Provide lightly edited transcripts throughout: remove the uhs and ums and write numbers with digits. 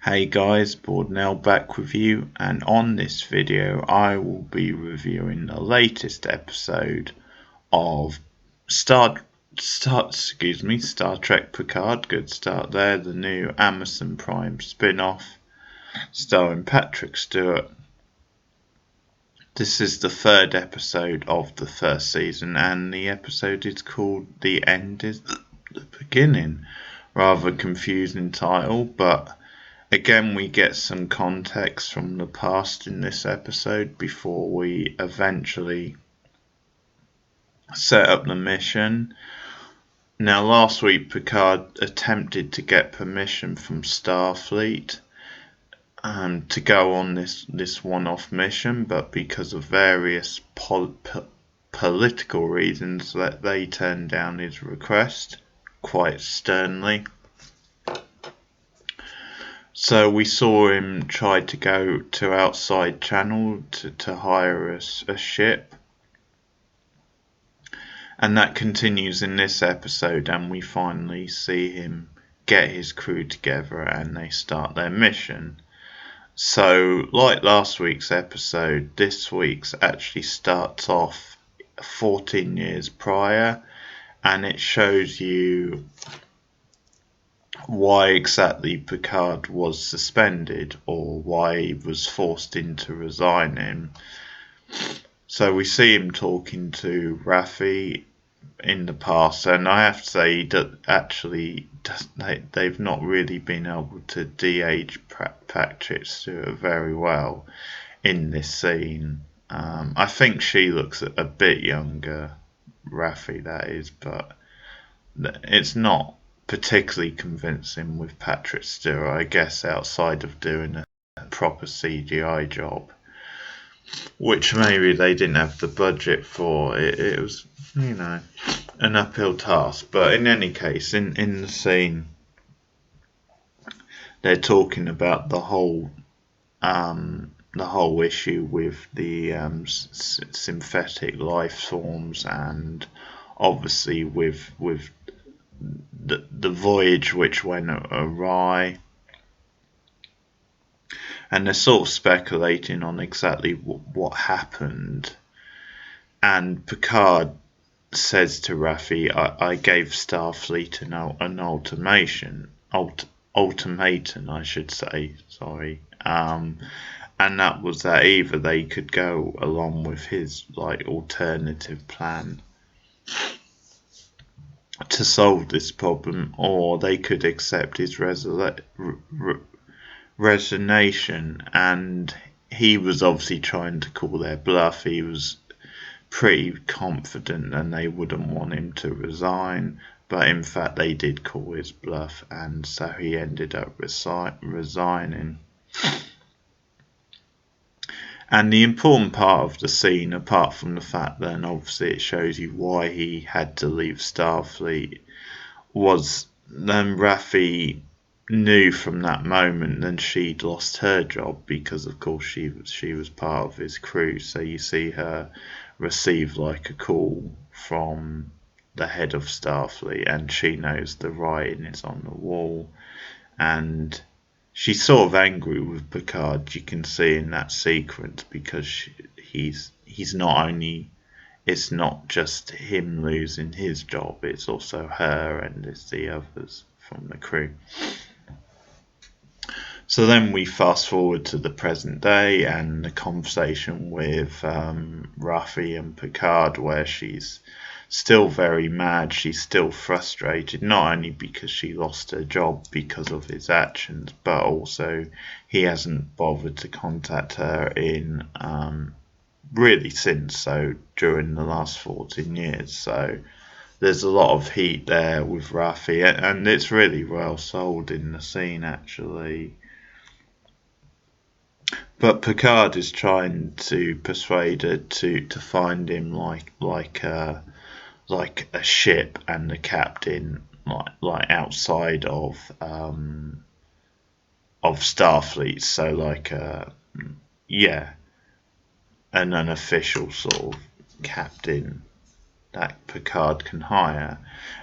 Hey guys, Boardnell back with you, and on this video I will be reviewing the latest episode of Star Trek Picard. Good start there, the new Amazon Prime spin-off starring Patrick Stewart. This is the third episode of the first season, and the episode is called The End is the Beginning. Rather confusing title, but again, we get some context from the past in this episode before we eventually set up the mission. Now, last week, Picard attempted to get permission from Starfleet to go on this one-off mission, but because of various political reasons, that they turned down his request quite sternly. So we saw him try to go to outside channel to hire a ship. And that continues in this episode, and we finally see him get his crew together and they start their mission. So like last week's episode, this week's actually starts off 14 years prior, and it shows you why exactly Picard was suspended, or why he was forced into resigning. So we see him talking to Raffi in the past, and I have to say that actually they've not really been able to de-age Patrick Stewart very well in this scene. I think she looks a bit younger, Raffi that is, but it's not particularly convincing with Patrick Stewart, I guess, outside of doing a proper CGI job, which maybe they didn't have the budget for. It was, an uphill task. But in any case, in the scene, they're talking about the whole issue with the synthetic life forms, and obviously with the voyage which went awry, and they're sort of speculating on exactly what happened. And Picard says to Raffi, I gave Starfleet an ultimatum, I should say, sorry, and that was that either they could go along with his alternative plan to solve this problem, or they could accept his resignation. And he was obviously trying to call their bluff. He was pretty confident and they wouldn't want him to resign, but in fact they did call his bluff, and so he ended up resigning. And the important part of the scene, apart from the fact that obviously it shows you why he had to leave Starfleet, was then Raffi knew from that moment that she'd lost her job, because of course she was part of his crew. So you see her receive a call from the head of Starfleet, and she knows the writing is on the wall, and she's sort of angry with Picard, you can see in that sequence, because he's not only, it's not just him losing his job, it's also her and it's the others from the crew. So then we fast forward to the present day and the conversation with Raffi and Picard, where she's still very mad. She's still frustrated, not only because she lost her job because of his actions, but also he hasn't bothered to contact her in really since, so during the last 14 years. So there's a lot of heat there with Raffi, and it's really well sold in the scene actually. But Picard is trying to persuade her to find him like a ship, and the captain like outside of Starfleet, so an unofficial sort of captain that Picard can hire.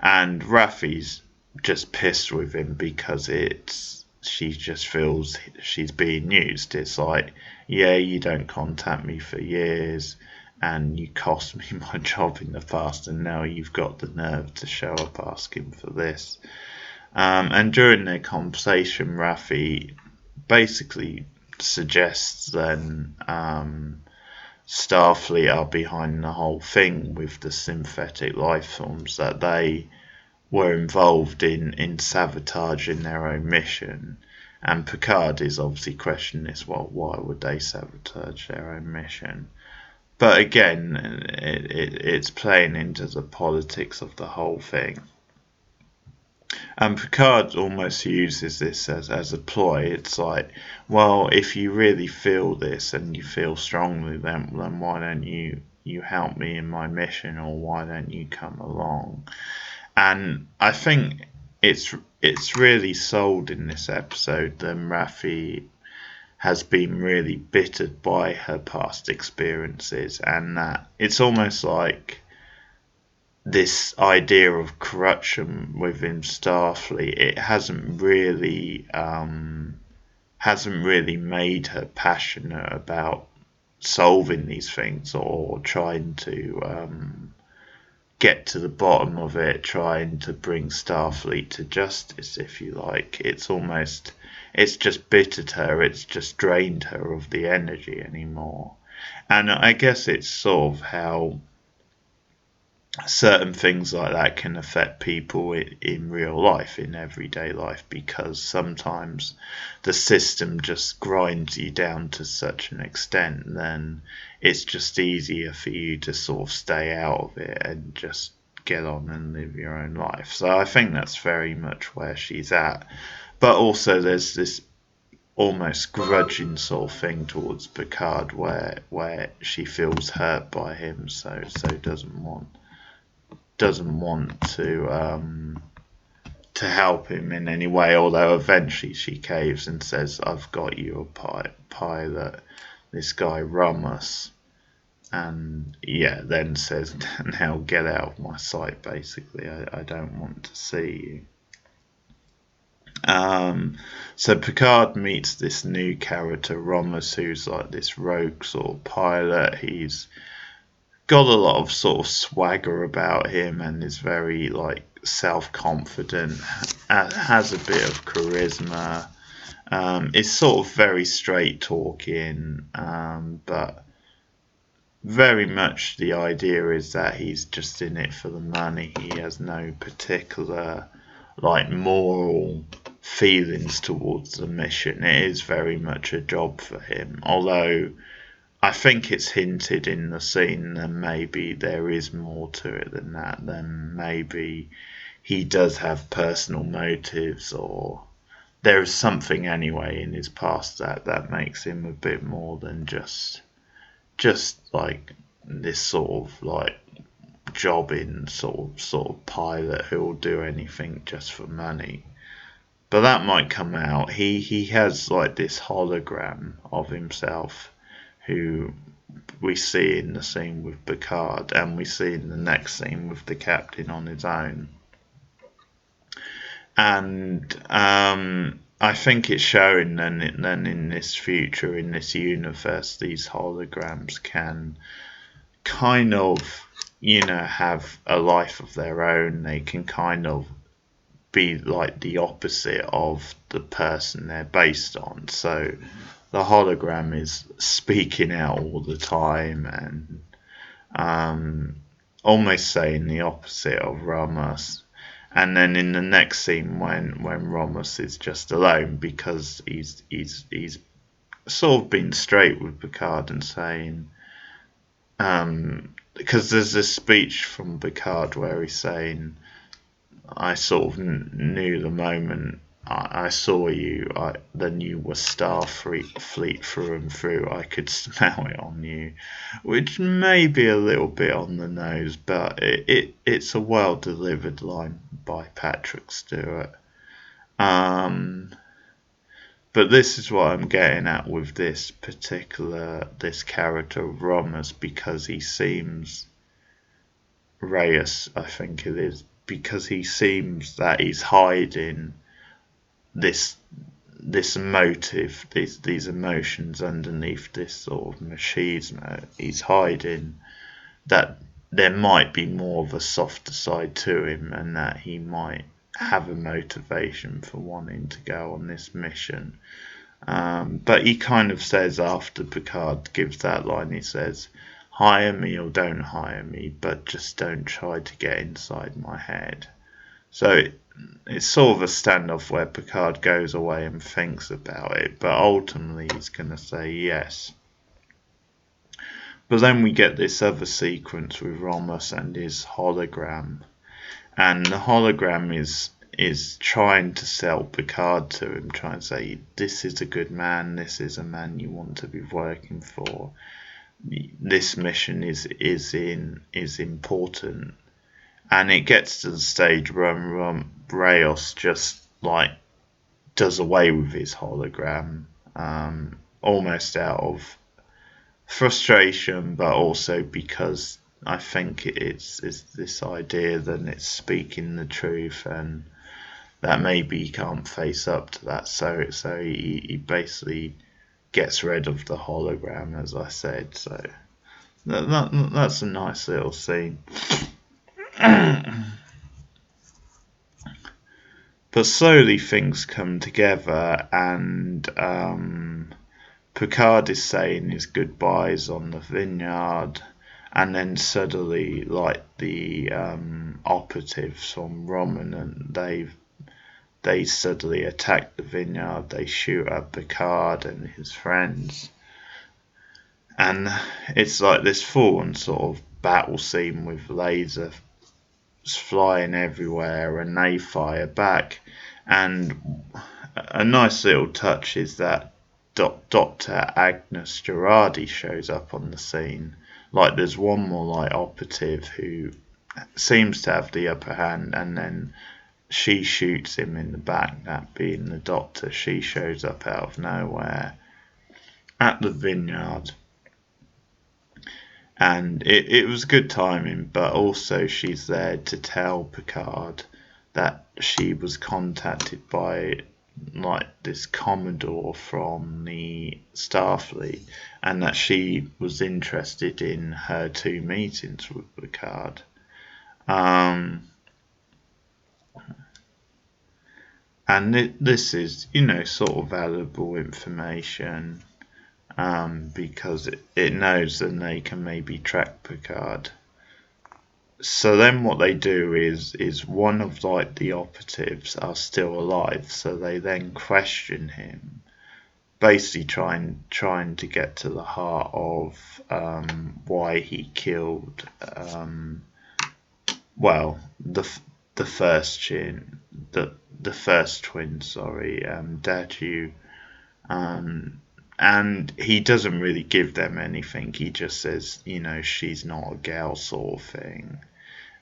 And Raffi's just pissed with him because it's she just feels she's being used. It's like, yeah, you don't contact me for years, and you cost me my job in the past, and now you've got the nerve to show up asking for this. And during their conversation, Raffi basically suggests then Starfleet are behind the whole thing with the synthetic life forms, that they were involved in sabotaging their own mission. And Picard is obviously questioning this. Well, why would they sabotage their own mission? But again, it's playing into the politics of the whole thing. And Picard almost uses this as a ploy. It's like, well, if you really feel this and you feel strongly, then why don't you help me in my mission, or why don't you come along? And I think it's really sold in this episode that Raffi has been really bittered by her past experiences, and that it's almost like this idea of corruption within Starfleet, it hasn't really made her passionate about solving these things, or trying to get to the bottom of it, trying to bring Starfleet to justice, if you like. It's just bittered her, it's just drained her of the energy anymore. And I guess it's sort of how certain things like that can affect people in real life, in everyday life, because sometimes the system just grinds you down to such an extent, then it's just easier for you to sort of stay out of it and just get on and live your own life. So I think that's very much where she's at. But also there's this almost grudging sort of thing towards Picard, where she feels hurt by him, so doesn't want to help him in any way, although eventually she caves and says, I've got you a pilot, this guy Ramos, and then says, now get out of my sight, basically, I don't want to see you. So Picard meets this new character, Ramos, who's like this rogue sort of pilot. He's got a lot of sort of swagger about him and is very like self-confident, has a bit of charisma, is sort of very straight talking, but very much the idea is that he's just in it for the money. He has no particular like moral feelings towards the mission. It is very much a job for him, although I think it's hinted in the scene that maybe there is more to it than that. Then maybe he does have personal motives, or there is something anyway in his past that makes him a bit more than just like this sort of like jobbing sort of pilot who will do anything just for money. But that might come out. He has like this hologram of himself, who we see in the scene with Picard, and we see in the next scene with the captain on his own. And I think it's showing then in this future, in this universe, these holograms can kind of, have a life of their own. They can kind of be like the opposite of the person they're based on. So the hologram is speaking out all the time and almost saying the opposite of Ramos. And then in the next scene, when Ramos is just alone, because he's sort of been straight with Picard and saying, because there's this speech from Picard where he's saying, I sort of knew the moment I saw you, then you were Starfleet through and through. I could smell it on you, which may be a little bit on the nose, but it's a well-delivered line by Patrick Stewart. But this is what I'm getting at with this character Ramos, because he seems Reyes, I think it is, because he seems that he's hiding this this emotive, these emotions underneath this sort of machismo he's hiding, that there might be more of a softer side to him, and that he might have a motivation for wanting to go on this mission. But he kind of says, after Picard gives that line, he says, hire me or don't hire me, but just don't try to get inside my head. So it's sort of a standoff where Picard goes away and thinks about it, but ultimately he's going to say yes. But then we get this other sequence with Ramos and his hologram, and the hologram is trying to sell Picard to him, trying to say, this is a good man, this is a man you want to be working for, this mission is important. And it gets to the stage where Reyes just like does away with his hologram, almost out of frustration, but also because I think it's this idea that it's speaking the truth, and that maybe he can't face up to that, so he basically gets rid of the hologram, as I said. So that's a nice little scene. But slowly things come together, and Picard is saying his goodbyes on the vineyard, and then suddenly, like, the operatives from Romulan, they suddenly attack the vineyard. They shoot at Picard and his friends, and it's like this full-on sort of battle scene with lasers flying everywhere, and they fire back. And a nice little touch is that Dr. Agnes Girardi shows up on the scene. Like, there's one more like operative who seems to have the upper hand, and then she shoots him in the back, that being the Doctor. She shows up out of nowhere at the vineyard, and it was good timing, but also she's there to tell Picard that she was contacted by like this Commodore from the Starfleet, and that she was interested in her 2 meetings with Picard. And this is, sort of valuable information, because it knows that they can maybe track Picard. So then what they do is one of like the operatives are still alive, so they then question him, basically trying to get to the heart of why he killed the first twin, Daju, and he doesn't really give them anything. He just says, she's not a girl, sort of thing,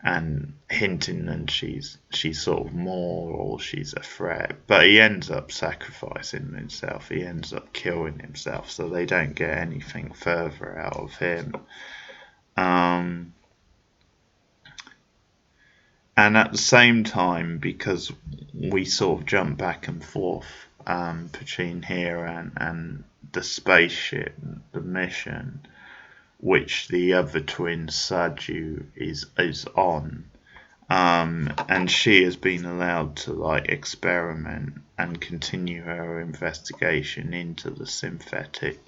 and hinting that she's sort of more, or she's a threat. But he ends up sacrificing himself. He ends up killing himself, so they don't get anything further out of him. And at the same time, because we sort of jump back and forth between here and the spaceship, the mission, which the other twin Saju is on, and she has been allowed to like experiment and continue her investigation into the synthetic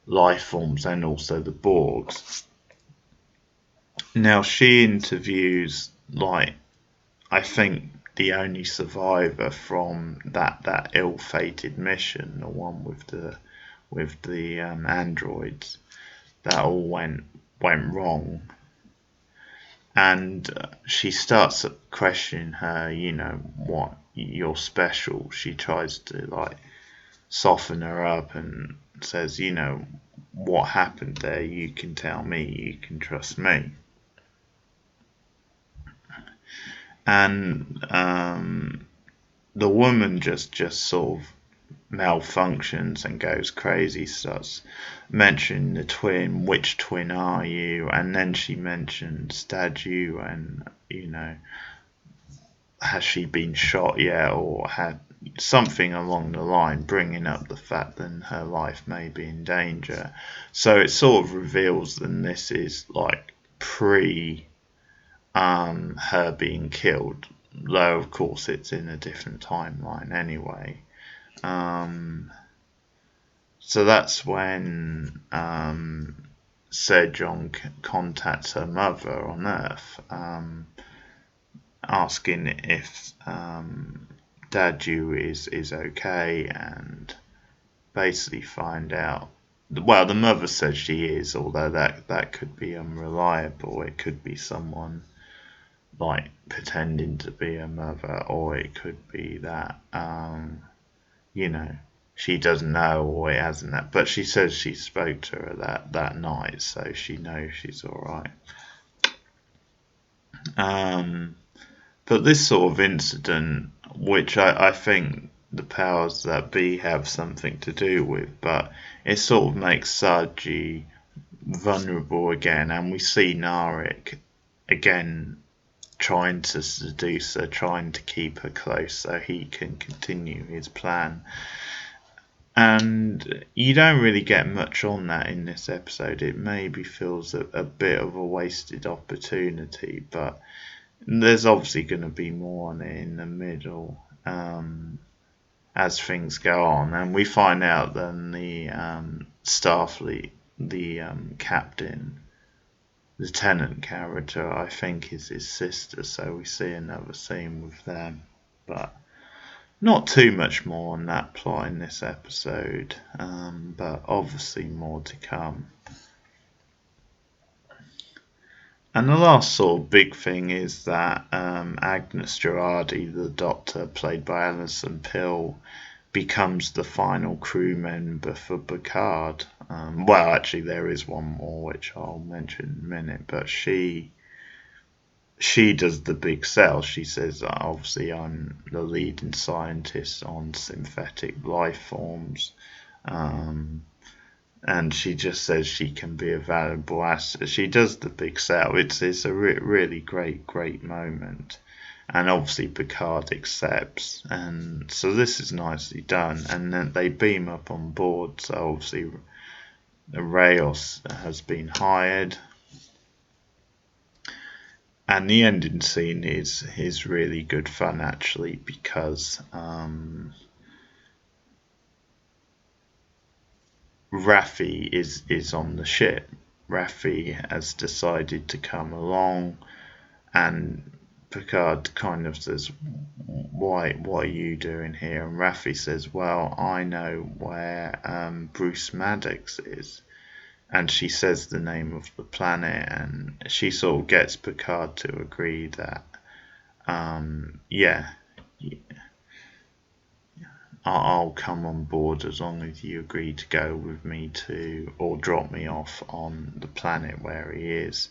life forms and also the Borgs. Now she interviews, like, I think the only survivor from that ill-fated mission, the one with the androids, that all went wrong, and she starts questioning her. What, you're special. She tries to like soften her up and says, what happened there, you can tell me, you can trust me. And the woman just sort of malfunctions and goes crazy, starts mentioning the twin, which twin are you, and then she mentions Daju, and has she been shot yet, or something along the line, bringing up the fact that her life may be in danger. So it sort of reveals that this is like pre her being killed, though of course it's in a different timeline anyway. So that's when Sir John contacts her mother on Earth, asking if Dadju is okay, and basically find out. Well, the mother says she is, although that could be unreliable. It could be someone like pretending to be a mother, or it could be that you know, she doesn't know, or it hasn't that. But she says she spoke to her that night, so she knows she's all right. But this sort of incident, which I think the powers that be have something to do with, but it sort of makes Saji vulnerable again, and we see Narek again trying to seduce her, trying to keep her close so he can continue his plan. And you don't really get much on that in this episode. It maybe feels a bit of a wasted opportunity, but there's obviously going to be more on it in the middle as things go on. And we find out that the Starfleet, the captain, lieutenant character, I think is his sister, so we see another scene with them. But not too much more on that plot in this episode, but obviously more to come. And the last sort of big thing is that Agnes Girardi, the Doctor, played by Alison Pill, becomes the final crew member for Picard. Well, actually, there is one more, which I'll mention in a minute, but she does the big sell. She says, obviously, I'm the leading scientist on synthetic life forms. And she just says she can be a valuable asset. She does the big sell. It's a really great moment. And obviously Picard accepts. And so this is nicely done. And then they beam up on board. So obviously Rayos has been hired. And the ending scene is really good fun, actually, because Raffi is on the ship. Raffi has decided to come along, and Picard kind of says, what are you doing here? And Raffi says, well, I know where Bruce Maddox is. And she says the name of the planet, and she sort of gets Picard to agree that, I'll come on board as long as you agree to go with me to, or drop me off on the planet where he is.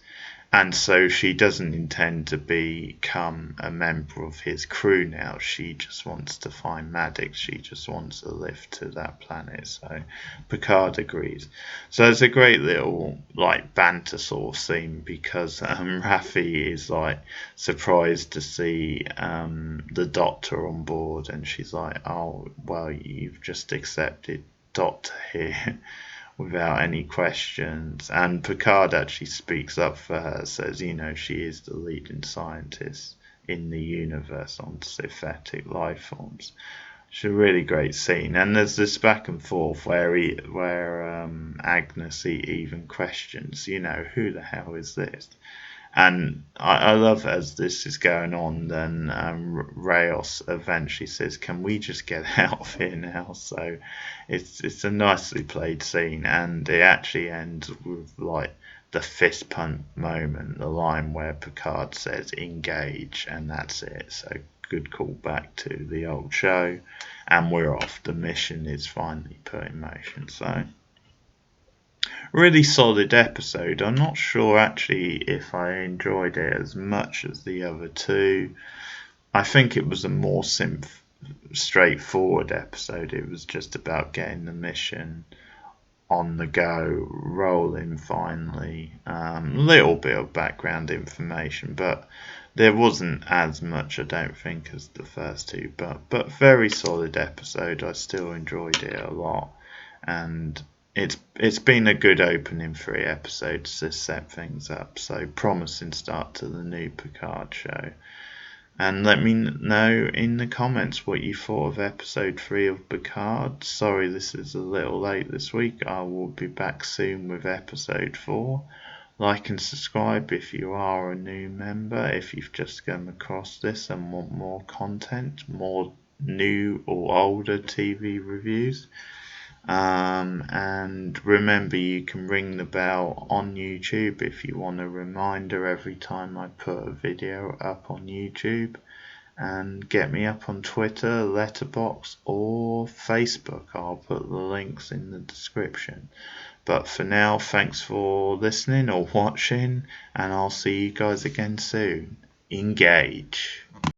And so she doesn't intend to become a member of his crew now. She just wants to find Maddox. She just wants to lift to that planet. So Picard agrees. So it's a great little like banter sort of scene, because Raffi is like surprised to see the Doctor on board, and she's like, oh, well, you've just accepted Doctor here. Without any questions. And Picard actually speaks up for her, says, she is the leading scientist in the universe on synthetic life forms. It's a really great scene. And there's this back and forth where Agnes even questions, who the hell is this? And I love, as this is going on, then Rayos eventually says, can we just get out of here now? So it's a nicely played scene, and it actually ends with like the fist pump moment, the line where Picard says engage, and that's it. So good call back to the old show, and we're off. The mission is finally put in motion. So really solid episode. I'm not sure actually if I enjoyed it as much as the other two. I think it was a more straightforward episode. It was just about getting the mission on the go, rolling finally. Little bit of background information, but There wasn't as much, I don't think, as the first two, but very solid episode. I still enjoyed it a lot, and it's been a good opening 3 episodes to set things up. So promising start to the new Picard show. And let me know in the comments what you thought of episode 3 of Picard. Sorry this is a little late this week. I will be back soon with episode 4. Like and subscribe if you are a new member, if you've just come across this and want more content, more new or older TV reviews. And remember, you can ring the bell on YouTube if you want a reminder every time I put a video up on YouTube. And get me up on Twitter, Letterboxd or Facebook. I'll put the links in the description. But for now, thanks for listening or watching, and I'll see you guys again soon. Engage.